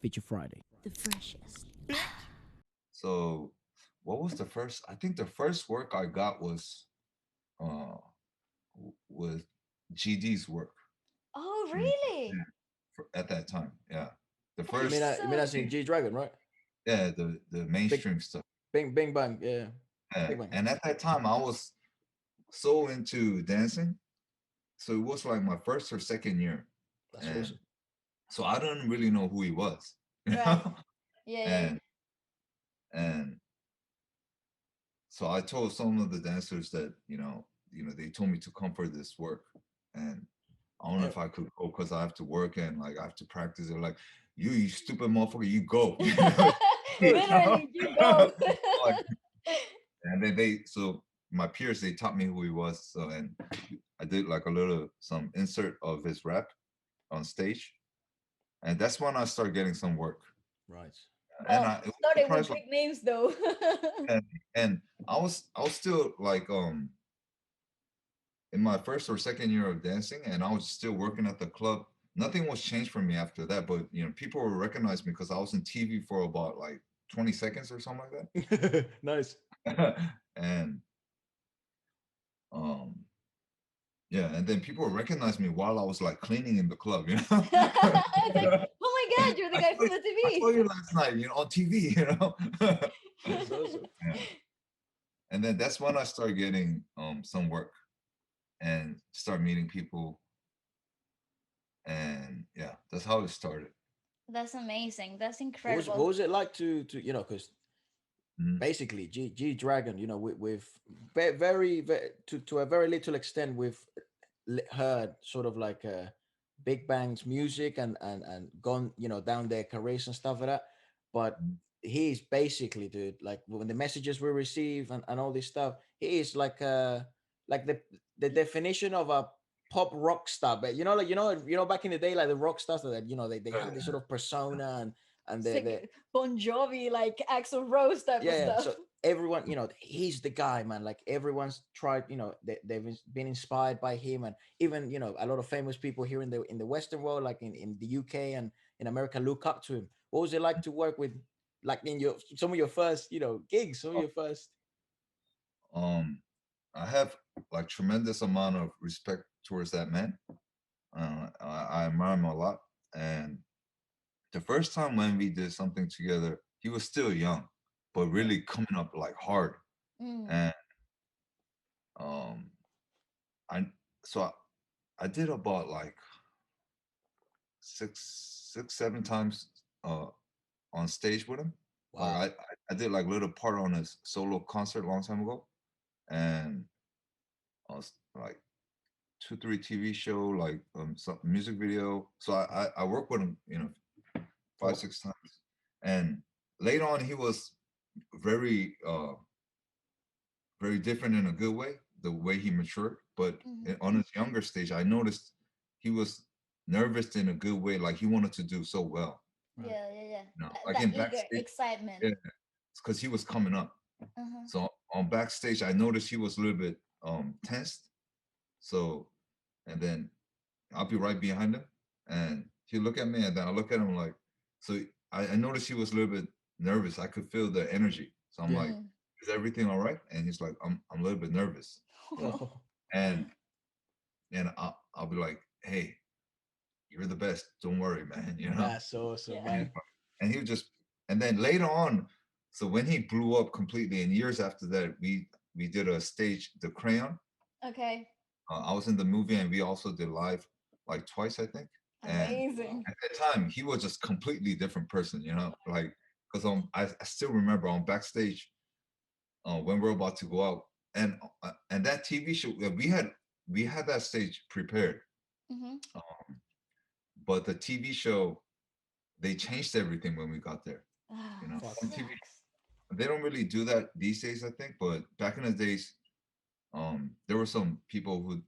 Feature Friday. The freshest. So, what was the first? I think the first work I got was uh with GD's work Oh, from really? at that time. Yeah, the You mean That's first, that? You mean so that's in G Dragon, right? yeah, the Big mainstream stuff. Bing Bang. Yeah, Yeah. Big Bang. And at that time, I was so into dancing, so it was like my first or second year, That's and awesome. so I didn't really know who he was, you right. know, Yeah, yeah, yeah. and and so I told some of the dancers that they told me to come for this work, and I don't know Yeah. if I could go because I have to work and like I have to practice. They're like, you stupid motherfucker, you go, you Good. know? Literally, you go. Like, and then so my peers they taught me who he was. So and I did like a little some insert of his rap on stage, and that's when I started getting some work. Right. And well, it was started with surprised, like, big names though. and, and I was still like in my first or second year of dancing, and I was still working at the club. Nothing was changed for me after that, but people will recognize me because I was in TV for about like 20 seconds or something Nice. like that. And um yeah, and then people would recognize me while I was like cleaning in the club, It's like, I oh my god, you're the guy saw from you, the I saw TV. you last night, on TV, That's awesome. Yeah. And then that's when I started getting some work and start meeting people, and yeah, that's how it started. That's amazing. That's What incredible. was it like to because Mhm. basically G Dragon, with very to a very little extent we've heard sort of like Big Bang's music and gone down their careers and stuff like that, but he's basically, dude, like when the messages we receive and all this stuff, he is like the definition of a pop rock star. But back in the day, like the rock stars that they have this sort of persona and It's the like Bon Jovi, like Axl Rose type of yeah. stuff. So everyone, he's the guy, man. Like everyone's tried, they've been inspired by him, and even a lot of famous people here in the Western world, like in the UK and in America, look up to him. What was it like to work with, like in some of your first, gigs, some of your first? Um, I have like tremendous amount of respect towards that man. I admire him a lot. And the first time when we did something together, he was still young, but Yeah. really coming up like hard. Mm. And um, I so I did about like six, 7 times uh on stage with him. Like Wow. I did like little part on his solo concert a long time ago, and I was like 2, 3 TV show, like some music video. So I worked with him, five, Oh, 6 times. And later on he was very very different in a good way, the way he matured. But Hmm. on his younger stage, I noticed he was nervous in a good way, like he wanted to do so well. right. Yeah, yeah, yeah. Like That in eager backstage, excitement. yeah, because he was coming up. Uh-huh. So on backstage, I noticed he was a little bit tensed. So and then I'll be right behind him, and he'll look at me, and then I look at him like, so I noticed he was a little bit nervous. I could feel the energy. So I'm Yeah. like, Mm. is everything all right? And he's like, I'm a little bit nervous. Oh, And I'll be like, hey, you're the best. Don't worry, man. that's awesome, Yeah. And, man. and he would just, and then later on, so when he blew up completely, and years after that, we did a stage, the Crayon. Okay. I was in the movie, and we also did live like twice, I think. And Wow. Amazing. at that time, he was just completely different person, like because I still remember on backstage when we're about to go out, and that TV show we had that stage prepared, Mm-hmm. um, but the TV show they changed everything when we got there. Ah, Fuck. Some TV sucks. they don't really do that these days, I think, but back in the days, there were some people who,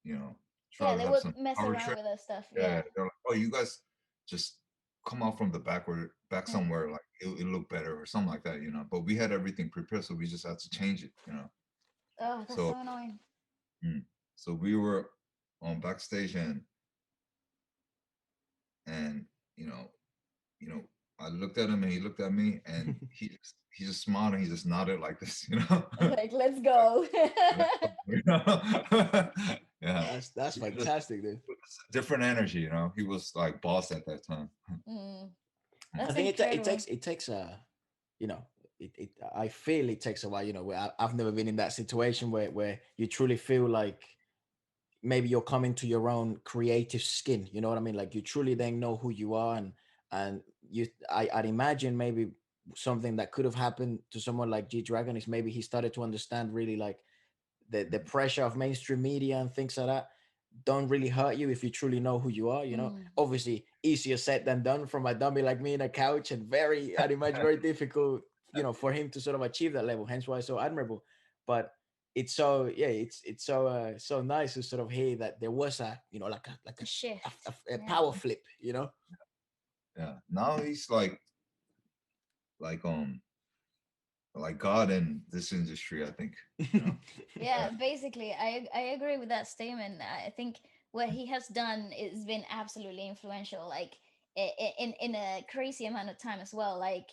you know, try Yeah, to they have would some mess power around trip. with that stuff. Yeah, Yeah. they're like, oh, you guys just come out from the back Yeah. somewhere, like it'll look better or something like that. But we had everything prepared, so we just had to change it. Oh, that's So, so annoying. mm, so we were on backstage, and you know, I looked at him and he looked at me, and he just smiled and he just nodded like this, you know. Like, let's go. Let's go, you know? Yeah, That's he just fantastic, dude. it was a different energy, you know. He was like boss at that time. Mm, I that's think incredible. it takes you know I feel it takes a while. You know, where I've never been in that situation where you truly feel like maybe you're coming to your own creative skin. You know what I mean? Like you truly then know who you are, and I'd imagine maybe something that could have happened to someone like G Dragon is maybe he started to understand really like the pressure of mainstream media and things like that don't really hurt you if you truly know who you are. You know, Mm. obviously easier said than done from a dummy like me in a couch, and very, I'd imagine, very difficult, you know, for him to sort of achieve that level. Hence why it's so admirable. But it's so, yeah, it's so so nice to sort of hear that there was a, you know, like A shift. a Yeah. power flip, you know. Yeah. Now he's like um like God in this industry, I think. You know. Yeah, basically, I agree with that statement. I think what he has done has been absolutely influential, like in a crazy amount of time as well. Like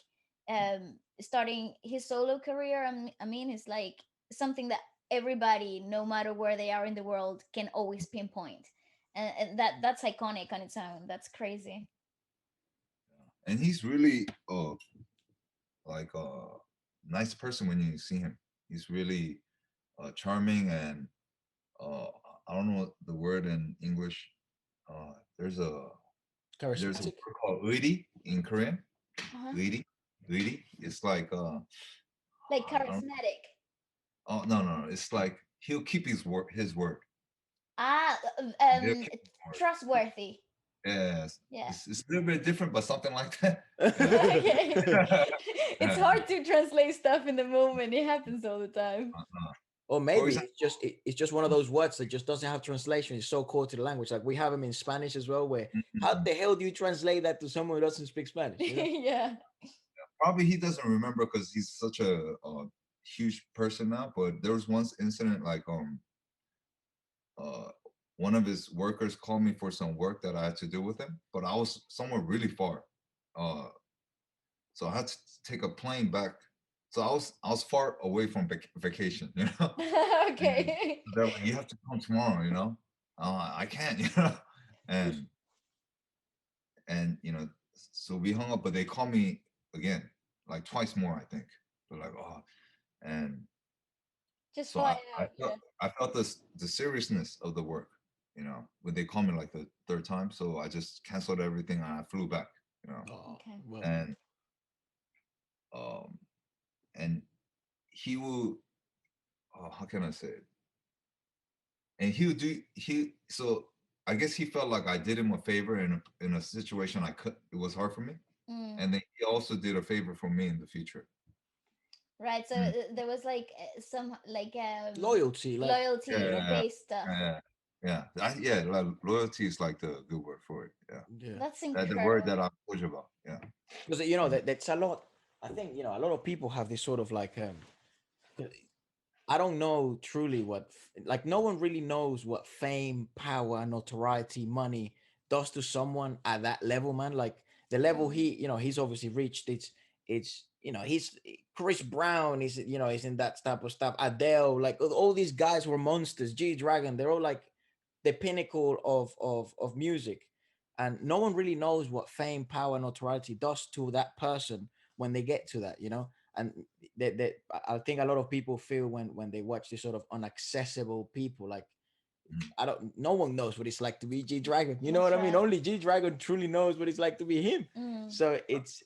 starting his solo career, I mean, it's like something that everybody, no matter where they are in the world, can always pinpoint, and that's iconic on its own. That's crazy. And he's really like nice person when you see him. He's really charming and uh I don't know the word in English. Uh there's a there's a Charismatic. word called uiri in Korean. Uh-huh. Uiri. Uiri. It's like Like I don't charismatic. oh no. It's like he'll keep his word. Ah, He'll keep his word. trustworthy. Yes. Yeah. It's a little bit different, but something like that. Yeah. Okay. It's Yeah. hard to translate stuff in the moment. It happens all the time. Or For maybe example, it's just one of those words that just doesn't have translation. It's so core to the language. Like we have them in Spanish as well. Where how mm, the hell do you translate that to someone who doesn't speak Spanish? You know? Yeah. probably he doesn't remember because he's such a huge person now. But there was once incident like uh one of his workers called me for some work that I had to do with him, but I was somewhere really far. Uh, so I had to take a plane back. So I was far away from vacation, you know. And Okay. they're like, "You have to come tomorrow," you know. I can't, you know. And so we hung up, but they called me again, like twice more, I think. They're like, "Oh," and Just so fly I, it I out. felt Yeah. I felt the seriousness of the work, you know, when they called me like the third time. So I just canceled everything and I flew back, you know, Oh Okay. well, and um and he will how can I say it? And he would do he so I guess he felt like I did him a favor in a situation I could it was hard for me, Mm. and then he also did a favor for me in the future. Right. So Mm. there was like some like loyalty, like you loyalty know, Yeah, based stuff. yeah. Like, loyalty is like the good word for it. Yeah, yeah. That's that the word incredible. that I told you about. Yeah. Because you know Mm, that's a lot. I think you know a lot of people have this sort of like I don't know truly what like no one really knows what fame, power, notoriety, money does to someone at that level, man. Like the level Mm. he, you know, he's obviously reached. It's you know he's Chris Brown is you know is in that type of stuff. Adele, like all these guys were monsters. G Dragon, they're all like the pinnacle of music, and no one really knows what fame, power, notoriety does to that person when they get to that. You know, and that I think a lot of people feel when they watch this sort of unaccessible people like mm, I don't no one knows what it's like to be G Dragon. You know That's what I mean? right. Only G Dragon truly knows what it's like to be him. Mm. So it's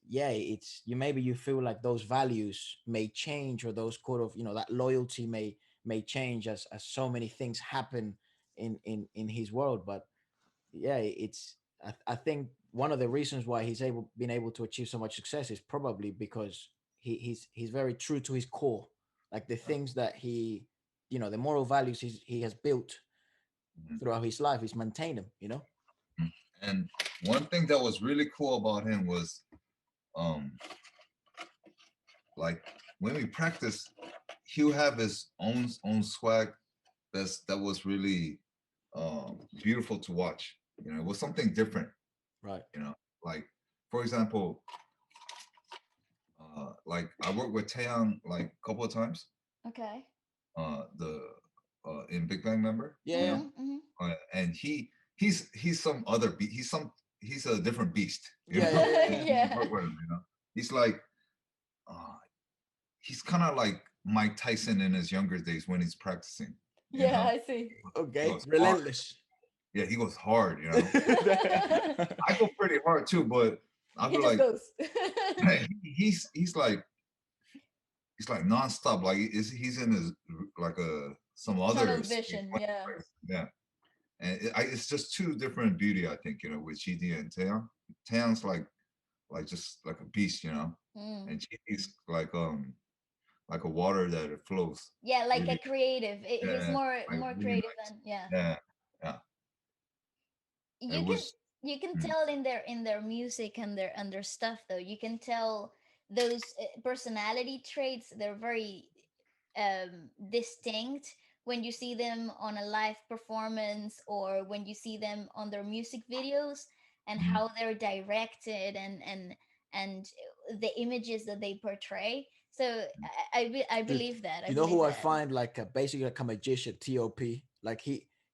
yeah, it's you maybe you feel like those values may change or those sort of, you know, that loyalty may change as so many things happen in his world. But yeah, I think one of the reasons why he's been able to achieve so much success is probably because he's very true to his core, like the things that he, you know, the moral values he has built mm, throughout his life. He's maintained them, you know. mm. And one thing that was really cool about him was um like when we practice, he'll have his own swag that was really beautiful to watch. You know, it was something different. Right. You know, like for example, like I worked with Taeyang like a couple of times. Okay. The in Big Bang member, you Yeah, know, Mm-hmm, mm-hmm. and he's some other he's a different beast, you yeah, yeah, know. yeah, yeah. Yeah. Work with him, you know. He's like uh, he's kind of like Mike Tyson in his younger days when he's practicing, you Yeah, know. I see. He Okay, goes hard. relentless. Yeah, he goes hard, you know. I go pretty hard too, but I He feel just like goes. he's like nonstop. Like he's in his like some other Tunnel space. vision. Yeah. Yeah, and it's just two different beauty, I think, you know, with GD and Taeyang. Taeyang's like just like a beast, you know, Mm. and GD's like a water that it flows. Yeah, like a Really, creative. He's yeah, like more really creative nice. than yeah. Yeah, yeah. It You can was. you can Mm, tell in their music and their stuff though. You can tell those personality traits. They're very distinct when you see them on a live performance or when you see them on their music videos and mm, how they're directed and the images that they portray. So I Dude, believe that. I you know believe who I that. find like basically like a magician? T.O.P. Like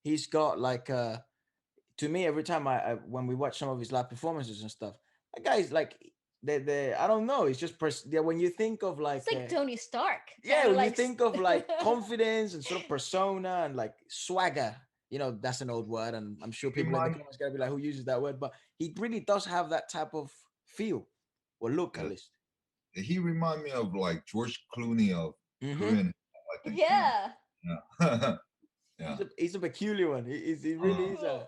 he's got like to me every time I when we watch some of his live performances and stuff, that guy's like the I don't know. It's just yeah, when you think of It's like like Tony Stark, yeah, kind of when you like. think of like confidence and sort of persona and like swagger, you know, that's an old word, and I'm sure people in the remind comments gonna be like, who uses that word? But he really does have that type of feel or look at yeah, least. he remind me of like George Clooney of Mm-hmm. Korean, I think, you know. Yeah. Yeah. Yeah. He's a peculiar one. He really is Uh,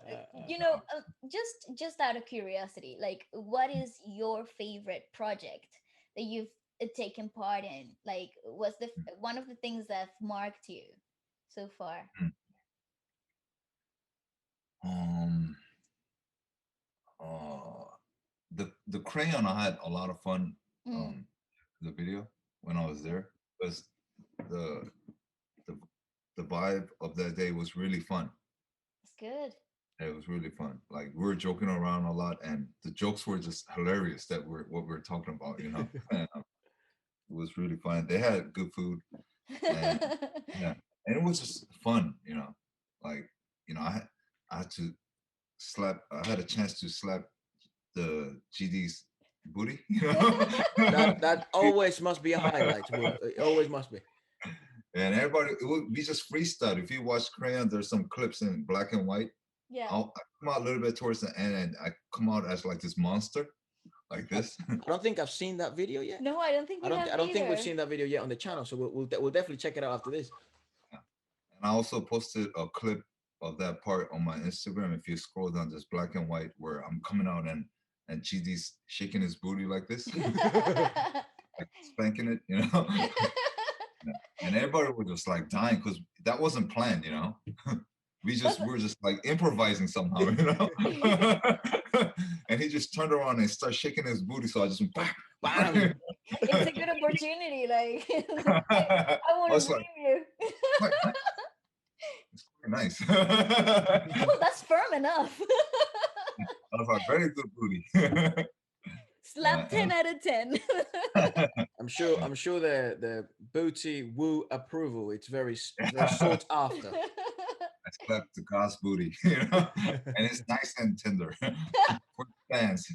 Just out of curiosity, like, what is your favorite project that you've taken part in? Like, what's the one of the things that marked you so far? um uh the crayon, I had a lot of fun Mm, the video when I was there because the the the vibe of that day was really fun. that's good. It was really fun. Like we were joking around a lot, and the jokes were just hilarious. That we're what we're talking about, you know. And, it was really fun. They had good food, and yeah, and it was just fun, you know. Like you know, I had to slap. I had a chance to slap the GD's booty, you know. that always must be a highlight. It always must be. And everybody, it would be just freestyle. If you watch Crayon, there's some clips in black and white. Yeah. I come out a little bit towards the end, and I come out as like this monster, like this. I don't think I've seen that video yet. No, I don't think we have I don't think we've either. seen that video yet on the channel. So we'll definitely check it out after this. Yeah. And I also posted a clip of that part on my Instagram. If you scroll down, just black and white, where I'm coming out and GD's shaking his booty like this, like spanking it, you know. Yeah. And everybody was just like dying because that wasn't planned, you know. We were just like improvising somehow, you know. And he just turned around and started shaking his booty, so I just went, bam, Bam. It's a good opportunity. Like, I I want to was like, blame you. quite nice. It's quite nice. Oh, that's firm enough. I was like, very good booty. Slap 10 And out of 10. I'm sure the booty woo approval. It's very sought after. I slapped the God's booty, you know, and it's nice and tender for the fans.